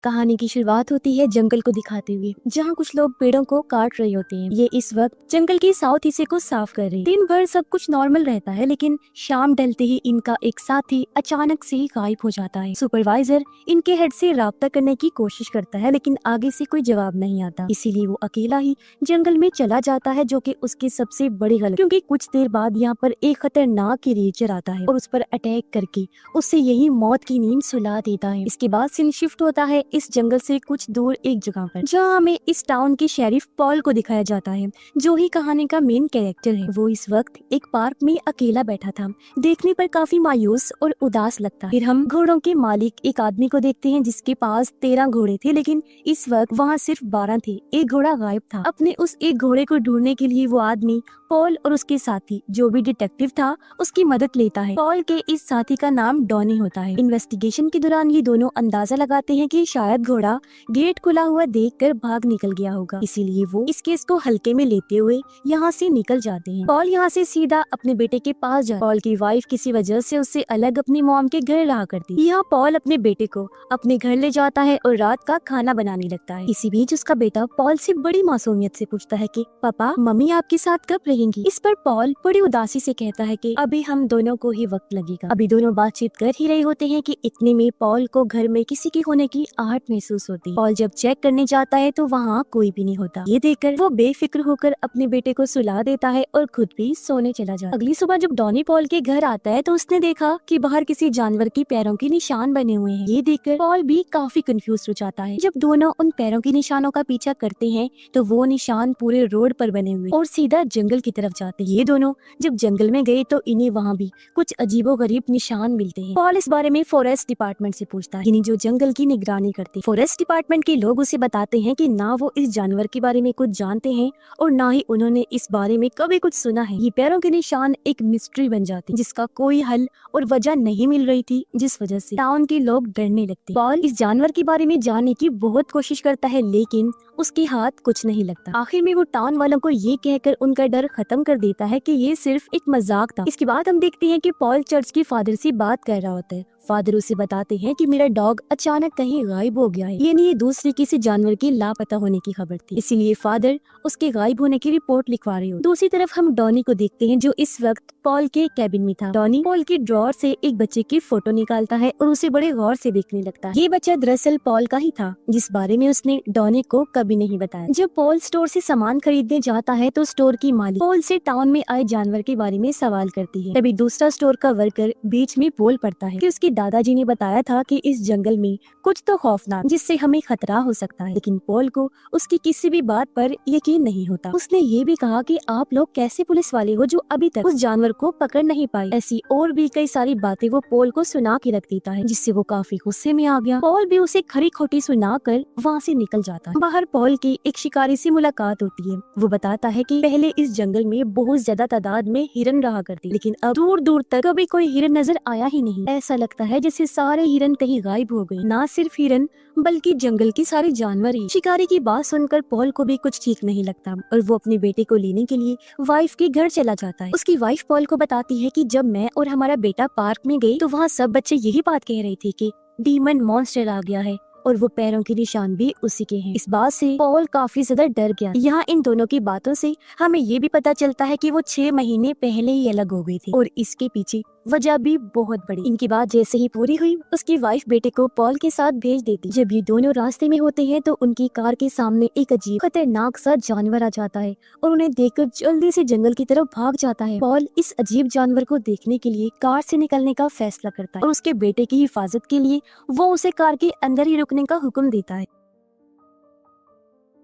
कहानी की शुरुआत होती है जंगल को दिखाते हुए, जहाँ कुछ लोग पेड़ों को काट रहे होते हैं। ये इस वक्त जंगल के साउथ हिस्से को साफ कर रहे हैं। दिन भर सब कुछ नॉर्मल रहता है, लेकिन शाम ढलते ही इनका एक साथी अचानक से गायब हो जाता है। सुपरवाइजर इनके हेड से राब्ता करने की कोशिश करता है, लेकिन आगे से कोई जवाब नहीं आता। इसीलिए वो अकेला ही जंगल में चला जाता है, जो कि उसकी सबसे बड़ी गलती, क्योंकि कुछ देर बाद यहाँ पर एक खतरनाक क्रिएचर आता है और उस पर अटैक करके उससे यही मौत की नींद सुला देता है। इसके बाद सीन शिफ्ट होता है इस जंगल से कुछ दूर एक जगह पर, जहाँ हमें इस टाउन के शेरिफ पॉल को दिखाया जाता है, जो ही कहानी का मेन कैरेक्टर है। वो इस वक्त एक पार्क में अकेला बैठा था, देखने पर काफी मायूस और उदास लगता है। फिर हम घोड़ों के मालिक एक आदमी को देखते हैं, जिसके पास 13 घोड़े थे, लेकिन इस वक्त वहाँ सिर्फ 12 थे। एक घोड़ा गायब था। अपने उस एक घोड़े को ढूंढने के लिए वो आदमी पॉल और उसके साथी, जो भी डिटेक्टिव था, उसकी मदद लेता है। पॉल के इस साथी का नाम डॉनी होता है। इन्वेस्टिगेशन के दौरान ये दोनों अंदाजा लगाते हैं कि शायद घोड़ा गेट खुला हुआ देखकर भाग निकल गया होगा, इसीलिए वो इस केस को हल्के में लेते हुए यहाँ से निकल जाते हैं। पॉल यहाँ से सीधा अपने बेटे के पास जाता है। पॉल की वाइफ किसी वजह से उससे अलग अपनी मॉम के घर रहा करती है। यहाँ पॉल अपने बेटे को अपने घर ले जाता है और रात का खाना बनाने लगता है। इसी बीच उसका बेटा पॉल से बड़ी मासूमियत से पूछता है कि पापा, मम्मी आपके साथ कब रहेंगी? इस पर पॉल बड़ी उदासी से कहता है कि अभी हम दोनों को ही वक्त लगेगा। अभी दोनों बातचीत कर ही रहे होते हैं कि इतने में पॉल को घर में किसी के होने की आहट महसूस होती है। पॉल जब चेक करने जाता है तो वहाँ कोई भी नहीं होता। ये देखकर वो बेफिक्र होकर अपने बेटे को सुला देता है और खुद भी सोने चला जाता है। अगली सुबह जब डॉनी पॉल के घर आता है तो उसने देखा कि बाहर किसी जानवर की पैरों के निशान बने हुए हैं। ये देखकर पॉल भी काफी कंफ्यूज हो जाता है। जब दोनों उन पैरों के निशानों का पीछा करते हैं तो वो निशान पूरे रोड पर बने हुए और सीधा जंगल की तरफ जाते हैं। ये दोनों जब जंगल में गए तो इन्हें वहाँ भी कुछ अजीबोगरीब निशान मिलते हैं। पॉल इस बारे में फॉरेस्ट डिपार्टमेंट से पूछता है, यानी जो जंगल की निगरानी करते। फॉरेस्ट डिपार्टमेंट के लोग उसे बताते हैं कि ना वो इस जानवर के बारे में कुछ जानते हैं और ना ही उन्होंने इस बारे में कभी कुछ सुना है। ये पैरों के निशान एक मिस्ट्री बन जाती, जिसका कोई हल और वजह नहीं मिल रही थी, जिस वजह से टाउन के लोग डरने लगते। पॉल इस जानवर के बारे में जानने की बहुत कोशिश करता है, लेकिन उसके हाथ कुछ नहीं लगता। आखिर में वो टाउन वालों को ये कहकर उनका डर खत्म कर देता है कि ये सिर्फ एक मजाक था। इसके बाद हम देखते हैं कि पॉल चर्च के फादर से बात कर रहा होता है। फादर उसे बताते हैं कि मेरा डॉग अचानक कहीं गायब हो गया है। ये नहीं, दूसरे किसी जानवर के लापता होने की खबर थी, इसीलिए फादर उसके गायब होने की रिपोर्ट लिखवा रहे हो। दूसरी तरफ हम डॉनी को देखते हैं, जो इस वक्त पॉल के कैबिन में था। डॉनी पॉल के ड्रॉर से एक बच्चे की फोटो निकालता है और उसे बड़े गौर से देखने लगता है। ये बच्चा दरअसल पॉल का ही था, जिस बारे में उसने डॉनी को कभी नहीं बताया। जब पॉल स्टोर से सामान खरीदने जाता है तो स्टोर की मालिक पॉल से टाउन में आए जानवर के बारे में सवाल करती है। तभी दूसरा स्टोर का वर्कर बीच में बोल पड़ता है कि उसकी दादाजी ने बताया था कि इस जंगल में कुछ तो खौफनाक, जिससे हमें खतरा हो सकता है। लेकिन पॉल को उसकी किसी भी बात पर यकीन नहीं होता। उसने ये भी कहा कि आप लोग कैसे पुलिस वाले हो जो अभी तक उस जानवर को पकड़ नहीं पाए। ऐसी और भी कई सारी बातें वो पॉल को सुना के रख देता है, जिससे वो काफी गुस्से में आ गया। पॉल भी उसे खरी खोटी सुनाकर वहाँ से निकल जाता है। बाहर पॉल की एक शिकारी से मुलाकात होती है। वो बताता है कि पहले इस जंगल में बहुत ज्यादा तादाद में हिरन रहा करते, लेकिन अब दूर दूर तक कभी कोई हिरन नजर आया ही नहीं। ऐसा लगता है जैसे सारे हिरन कहीं गायब हो गए। ना सिर्फ हिरन बल्कि जंगल के सारे जानवर ही। शिकारी की बात सुनकर पॉल को भी कुछ ठीक नहीं लगता और वो अपने बेटे को लेने के लिए वाइफ के घर चला जाता है। उसकी वाइफ पॉल को बताती है कि जब मैं और हमारा बेटा पार्क में गए तो वहाँ सब बच्चे यही बात कह रहे थे कि डीमन मॉन्स्टर आ गया है और वो पैरों के निशान भी उसी के हैं। इस बात से पॉल काफी ज्यादा डर गया। यहाँ इन दोनों की बातों से हमें ये भी पता चलता है कि वो 6 महीने पहले ही अलग हो गई थी और इसके पीछे वजह भी बहुत बड़ी। इनकी बात जैसे ही पूरी हुई, उसकी वाइफ बेटे को पॉल के साथ भेज देती। जब ये दोनों रास्ते में होते हैं तो उनकी कार के सामने एक अजीब खतरनाक सा जानवर आ जाता है और उन्हें देखकर जल्दी से जंगल की तरफ भाग जाता है। पॉल इस अजीब जानवर को देखने के लिए कार से निकलने का फैसला करता है और उसके बेटे की हिफाजत के लिए वो उसे कार के अंदर ही रुकने का हुक्म देता है।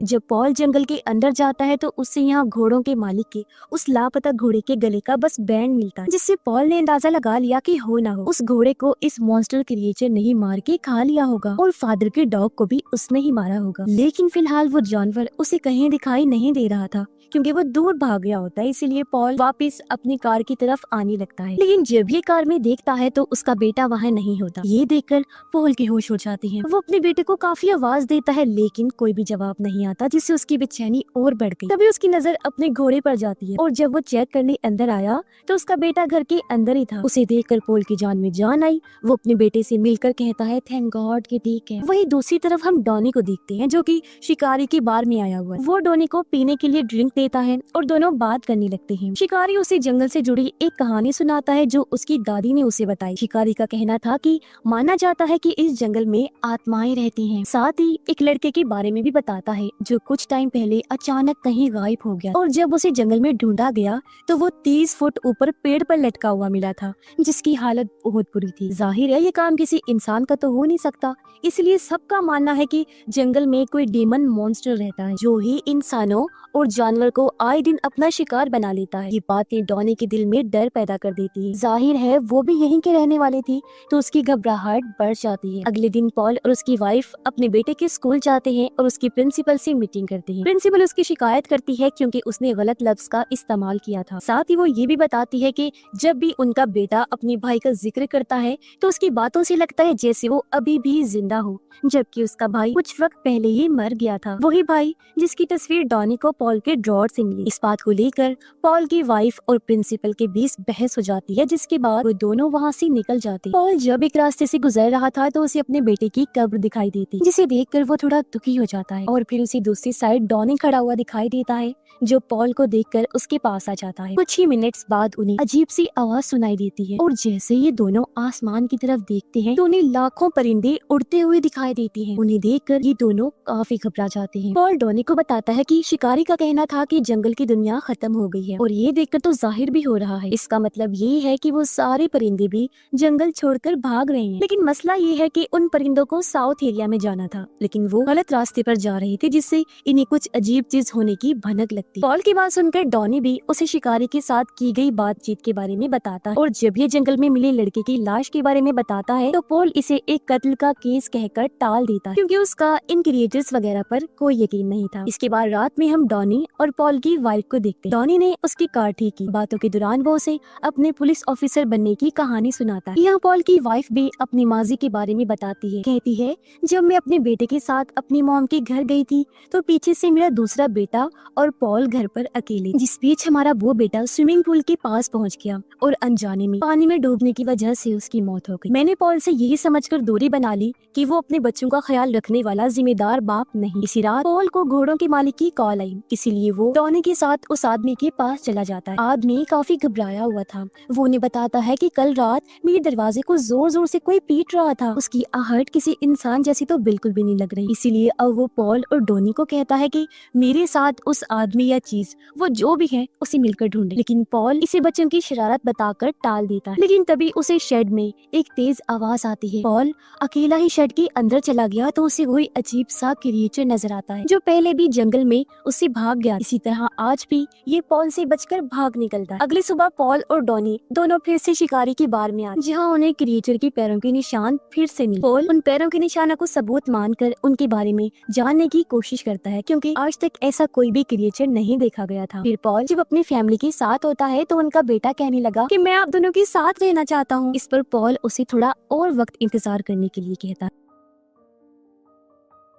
जब पॉल जंगल के अंदर जाता है तो उससे यहाँ घोड़ों के मालिक के उस लापता घोड़े के गले का बस बैंड मिलता है, जिससे पॉल ने अंदाजा लगा लिया कि हो ना हो उस घोड़े को इस मॉन्स्टर क्रिएचर ने ही मार के खा लिया होगा और फादर के डॉग को भी उसने ही मारा होगा। लेकिन फिलहाल वो जानवर उसे कहीं दिखाई नहीं दे रहा था, क्योंकि वो दूर भाग गया होता है। इसीलिए पॉल वापस अपनी कार की तरफ आने लगता है, लेकिन जब ये कार में देखता है तो उसका बेटा वहाँ नहीं होता। ये देखकर पॉल के होश उड़ जाते हैं। वो अपने बेटे को काफी आवाज देता है, लेकिन कोई भी जवाब नहीं आता। था, जिससे उसकी बेचैनी और बढ़ गई। तभी उसकी नजर अपने घोड़े पर जाती है और जब वो चेक करने अंदर आया तो उसका बेटा घर के अंदर ही था। उसे देखकर पॉल की जान में जान आई। वो अपने बेटे से मिलकर कहता है थैंक गॉड कि ठीक है। वहीं दूसरी तरफ हम डॉनी को देखते हैं जो कि शिकारी की बार में आया हुआ है। वो डॉनी को पीने के लिए ड्रिंक देता है और दोनों बात करने लगते हैं। शिकारी उसे जंगल से जुड़ी एक कहानी सुनाता है जो उसकी दादी ने उसे बताई। शिकारी का कहना था कि माना जाता है कि इस जंगल में आत्माएं रहती हैं। साथ ही एक लड़के के बारे में भी बताता है जो कुछ टाइम पहले अचानक कहीं गायब हो गया और जब उसे जंगल में ढूंढा गया तो वो 30 फुट ऊपर पेड़ पर लटका हुआ मिला था, जिसकी हालत बहुत बुरी थी। जाहिर है ये काम किसी इंसान का तो हो नहीं सकता, इसलिए सबका मानना है कि जंगल में कोई डेमन मॉन्स्टर रहता है जो ही इंसानों और जानवर को आए दिन अपना शिकार बना लेता है। ये बातें डॉनी के दिल में डर पैदा कर देती है। जाहिर है वो भी यहीं के रहने वाले थी तो उसकी घबराहट बढ़ जाती है। अगले दिन पॉल और उसकी वाइफ अपने बेटे के स्कूल जाते हैं और उसकी प्रिंसिपल से मीटिंग करते हैं। प्रिंसिपल उसकी शिकायत करती है क्योंकि उसने गलत लफ्ज का इस्तेमाल किया था। साथ ही वो ये भी बताती है कि जब भी उनका बेटा अपने भाई का जिक्र करता है तो उसकी बातों से लगता है जैसे वो अभी भी जिंदा हो, जबकि उसका भाई कुछ वक्त पहले ही मर गया था। वही भाई जिसकी तस्वीर डॉनी को पॉल के ड्रॉर से मिली। इस बात को लेकर पॉल की वाइफ और प्रिंसिपल के बीच बहस हो जाती है, जिसके बाद वो दोनों वहाँ से निकल जाते। पॉल जब एक रास्ते से गुजर रहा था तो उसे अपने बेटे की कब्र दिखाई देती, जिसे देखकर वो थोड़ा दुखी हो जाता है और फिर उसे दूसरी साइड डॉनी खड़ा हुआ दिखाई देता है जो पॉल को देखकर उसके पास आ जाता है। कुछ ही मिनट्स बाद उन्हें अजीब सी आवाज सुनाई देती है और जैसे ये दोनों आसमान की तरफ देखते हैं तो उन्हें लाखों परिंदे उड़ते हुए दिखाई देती हैं। उन्हें देखकर ये दोनों काफी घबरा जाते हैं। पॉल डॉनी को बताता है कि शिकारी का कहना था कि जंगल की दुनिया खत्म हो गई है और ये देखकर तो जाहिर भी हो रहा है। इसका मतलब ये है कि वो सारे परिंदे भी जंगल छोड़कर भाग रहे हैं। लेकिन मसला ये है कि उन परिंदों को साउथ एरिया में जाना था, लेकिन वो गलत रास्ते पर जा रहे थे, जिससे इन्हें कुछ अजीब चीज होने की भनक लगती। पॉल की बात सुनकर डॉनी भी उसे शिकारी के साथ की गई बातचीत के बारे में बताता है और जब ये जंगल में मिले लड़के की लाश के बारे में बताता है तो पॉल इसे एक कत्ल का केस कहकर टाल देता है क्योंकि उसका इन क्रिएचर्स वगैरह पर कोई यकीन नहीं था। इसके बाद रात में हम डॉनी और पॉल की वाइफ को देखते। डॉनी ने उसकी कार ठीक की। बातों के दौरान वो उसे अपने पुलिस ऑफिसर बनने की कहानी सुनाता है। यहाँ पॉल की वाइफ भी अपनी माजी के बारे में बताती है। कहती है जब मैं अपने बेटे के साथ अपनी मॉम के घर गई थी तो पीछे से मेरा दूसरा बेटा और पॉल घर पर अकेले, जिस बीच हमारा वो बेटा स्विमिंग पूल के पास पहुंच गया और अनजाने में पानी में डूबने की वजह से उसकी मौत हो गई। मैंने पॉल से यही समझकर दूरी बना ली कि वो अपने बच्चों का ख्याल रखने वाला जिम्मेदार बाप नहीं। इसी रात पॉल को घोड़ों के मालिक की कॉल आई, इसीलिए वो डॉनी के साथ उस आदमी के पास चला जाता है। आदमी काफी घबराया हुआ था। वो उन्हें बताता है कि कल रात मेरे दरवाजे को जोर जोर से कोई पीट रहा था। उसकी आहट किसी इंसान जैसी तो बिल्कुल भी नहीं लग रही। इसीलिए अब वो पॉल और डॉनी को कहता है कि मेरे साथ उस आदमी या चीज वो जो भी है उसे मिलकर ढूंढे। लेकिन पॉल इसे बच्चों की शरारत बताकर टाल देता है। लेकिन तभी उसे शेड में एक तेज आवाज आती है। पॉल अकेला ही शेड के अंदर चला गया तो उसे वही अजीब सा क्रिएचर नजर आता है जो पहले भी जंगल में उससे भाग गया। इसी तरह आज भी ये पॉल से बचकर भाग निकलता है। अगली सुबह पॉल और डॉनी दोनों फिर से शिकारी की बार में आए, जहाँ उन्हें क्रिएचर के पैरों के निशान फिर से मिले। पॉल उन पैरों के निशानों को सबूत मानकर उनके बारे में जानने की कोशिश करता है क्योंकि आज तक ऐसा कोई भी क्रिएचर नहीं देखा गया था। फिर पॉल जब अपनी फैमिली के साथ होता है तो उनका बेटा कहने लगा कि मैं आप दोनों के साथ रहना चाहता हूँ। इस पर पॉल उसे थोड़ा और वक्त इंतजार करने के लिए कहता है।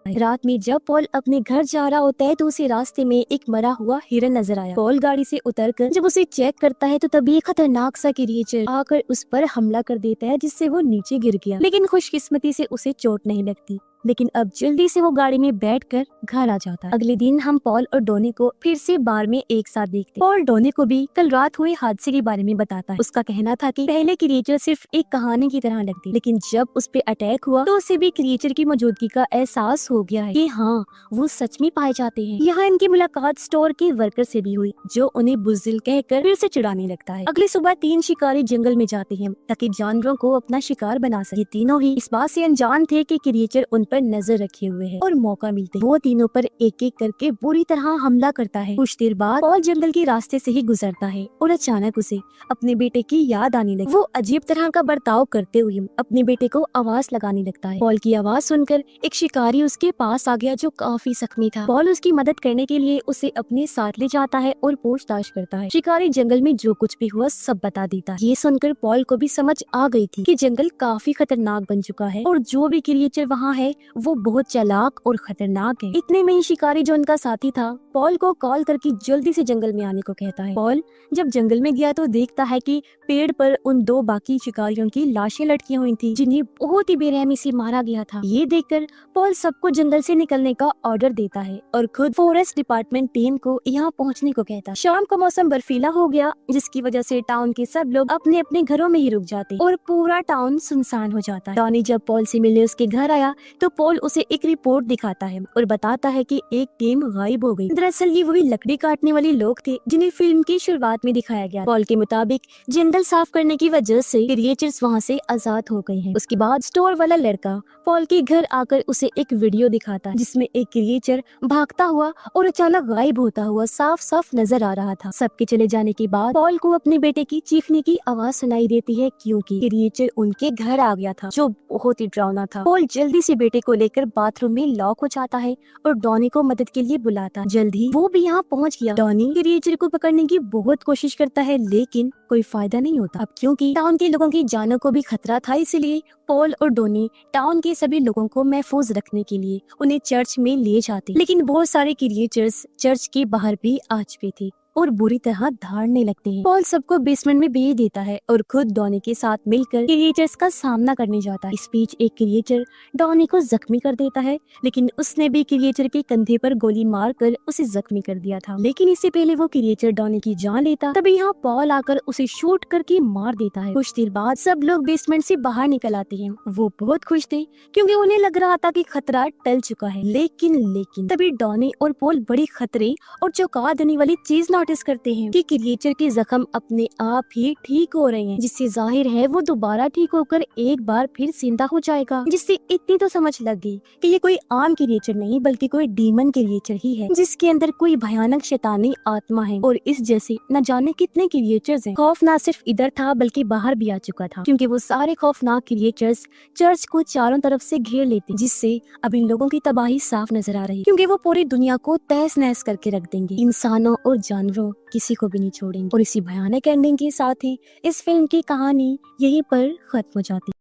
रात में जब पॉल अपने घर जा रहा होता है तो उसे रास्ते में एक मरा हुआ हिरन नजर आया। पॉल गाड़ी से उतरकर जब उसे चेक करता है तो तभी एक खतरनाक सा क्रिएचर आकर उस पर हमला कर देता है, जिससे वो नीचे गिर गया। लेकिन खुशकिस्मती से उसे चोट नहीं लगती। लेकिन अब जल्दी से वो गाड़ी में बैठकर घर आ जाता है। अगले दिन हम पॉल और डॉनी को फिर से बार में एक साथ देखते। पॉल डॉनी को भी कल रात हुए हादसे के बारे में बताता है। उसका कहना था कि पहले क्रिएचर सिर्फ एक कहानी की तरह लगती, लेकिन जब उस पे अटैक हुआ तो उसे भी क्रिएचर की मौजूदगी का एहसास हो गया है कि हाँ वो सच में पाए जाते हैं। यहाँ इनकी मुलाकात स्टोर के वर्कर से भी हुई जो उन्हें बुज़दिल कहकर फिर से चिढ़ाने लगता है। अगली सुबह 3 शिकारी जंगल में जाते हैं ताकि जानवरों को अपना शिकार बना सके। तीनों ही इस बात से अनजान थे कि क्रिएचर उन पर नजर रखे हुए है और मौका मिलते वो तीनों पर एक एक करके बुरी तरह हमला करता है। कुछ देर बाद पॉल जंगल के रास्ते से ही गुजरता है और अचानक उसे अपने बेटे की याद आने लगी। वो अजीब तरह का बर्ताव करते हुए अपने बेटे को आवाज लगाने लगता है। पॉल की आवाज सुनकर एक शिकारी उसके पास आ गया जो काफी जख्मी था। पॉल उसकी मदद करने के लिए उसे अपने साथ ले जाता है और पूछताछ करता है। शिकारी जंगल में जो कुछ भी हुआ सब बता देता है। ये सुनकर पॉल को भी समझ आ गई थी कि जंगल काफी खतरनाक बन चुका है और जो भी क्रिएचर वहाँ है वो बहुत चालाक और खतरनाक है। एक इतने में ही शिकारी जो उनका साथी था पॉल को कॉल करके जल्दी से जंगल में आने को कहता है। पॉल जब जंगल में गया तो देखता है कि पेड़ पर उन 2 बाकी शिकारियों की लाशें लटकी हुई थी जिन्हें बहुत ही बेरहमी से मारा गया था। ये देखकर पॉल सबको जंगल से निकलने का ऑर्डर देता है और खुद फॉरेस्ट डिपार्टमेंट टीम को यहाँ पहुँचने को कहता है। शाम का मौसम बर्फीला हो गया जिसकी वजह से टाउन के सब लोग अपने अपने घरों में ही रुक जाते और पूरा टाउन सुनसान हो जाता है। डॉनी जब पॉल से मिलने उसके घर आया तो पॉल उसे एक रिपोर्ट दिखाता है और बताता है कि एक टीम गायब हो गई। दरअसल ये वही लकड़ी काटने वाले लोग थे जिन्हें फिल्म की शुरुआत में दिखाया गया। पॉल के मुताबिक जंगल साफ करने की वजह से क्रिएचर्स वहाँ से आजाद हो गए हैं। उसके बाद स्टोर वाला लड़का पॉल के घर आकर उसे एक वीडियो दिखाता है जिसमें एक क्रिएचर भागता हुआ और अचानक गायब होता हुआ साफ साफ नजर आ रहा था। सबके चले जाने के बाद पॉल को अपने बेटे की चीखने की आवाज सुनाई देती है क्योंकि क्रिएचर उनके घर आ गया था जो बहुत ही डरावना था। पॉल जल्दी से बेटे को लेकर बाथरूम में लॉक हो जाता है और डॉनी को मदद के लिए बुलाता। जल्दी वो भी यहाँ पहुँच गया। डॉनी क्रिएचर को पकड़ने की बहुत कोशिश करता है लेकिन कोई फायदा नहीं होता। अब क्योंकि टाउन के लोगों की जानों को भी खतरा था इसलिए पॉल और डॉनी टाउन के सभी लोगों को महफूज रखने के लिए उन्हें चर्च में ले जाते। लेकिन बहुत सारे क्रिएचर्स चर्च के बाहर भी आ चुके थे और बुरी तरह धाड़ने लगते हैं। पॉल सबको बेसमेंट में भेज देता है और खुद डॉनी के साथ मिलकर क्रिएचर्स का सामना करने जाता है। इस बीच एक क्रिएचर डॉनी को जख्मी कर देता है लेकिन उसने भी क्रिएचर के कंधे पर गोली मारकर उसे जख्मी कर दिया था। लेकिन इससे पहले वो क्रिएचर डॉनी की जान लेता तभी यहाँ पॉल आकर उसे शूट करके मार देता है। कुछ देर बाद सब लोग बेसमेंट से बाहर निकल आते हैं। वो बहुत खुश थे क्योंकि उन्हें लग रहा था कि खतरा टल चुका है। लेकिन तभी डॉनी और पॉल बड़ी खतरे और चौंका देने वाली चीज नोटिस करते हैं कि क्रिएचर के जख्म अपने आप ही ठीक हो रहे हैं जिससे जाहिर है वो दोबारा ठीक होकर एक बार फिर जिंदा हो जाएगा। जिससे इतनी तो समझ लग गई कि ये कोई आम क्रिएचर नहीं बल्कि कोई डीमन क्रिएचर ही है जिसके अंदर कोई भयानक शैतानी आत्मा है और इस जैसे न जाने कितने क्रिएचर्स हैं। खौफ ना सिर्फ इधर था बल्कि बाहर भी आ चुका था क्योंकि वो सारे खौफनाक क्रिएचर्स चर्च को चारों तरफ से घेर लेते जिससे अब इन लोगों की तबाही साफ नजर आ रही क्योंकि वो पूरी दुनिया को तहस नहस करके रख देंगे। इंसानों और जानवरों किसी को भी नहीं छोड़ेंगे। और इसी भयानक एंडिंग के साथ ही इस फिल्म की कहानी यहीं पर खत्म हो जाती है।